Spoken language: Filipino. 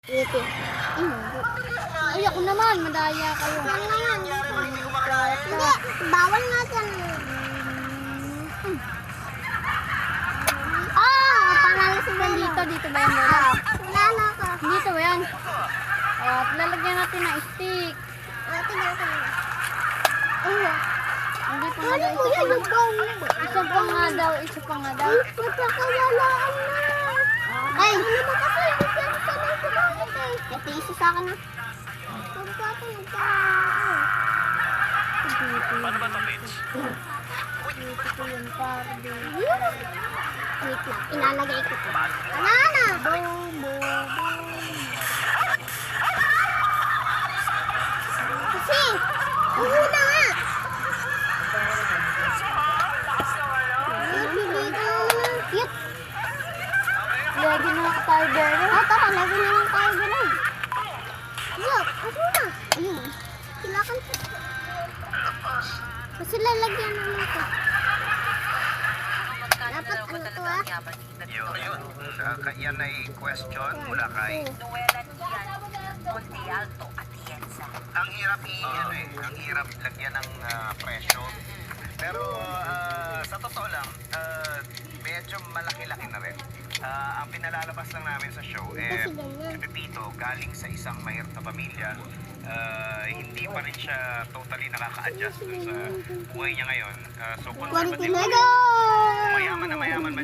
Ito. Ay, ako naman. Madaya kayo. Hindi. Bawal nga dyan. Panalo si Dito. Dito ba yan? Wala na ako. Dito ba yan? At lalagyan natin ng stick. Tingnan ko. Hindi pa nga daw. Isa pa nga daw. Isa pa nga daw. Pagkakawalaan na. Ay! Ano ba kasi? Ito isa sa akin na. Paano ba ito, Mitch? Wait lang, ilalagay ko ito. Banana! Kasi, ulo na nga! Cute! Lagi na ako tayo gano'n. Tara, lagi na lang tayo gano'n. Yup, ako na. Ayun, kailangan ko. Kasi lalagyan naman ito. Dapat ano to Yun. Yan ay question mula kay Noelan Ian Montialto Atienza. ang hirap lagyan ng presyo. Pero sa totoo lang, medyo malaki-laki na rin. Ang pinalalabas lang namin sa show, si Pepito galing sa isang mahirap na pamilya. Hindi pa rin siya totally nakaka-adjust dun sa buhay niya ngayon. So conservative, mayaman na mayaman man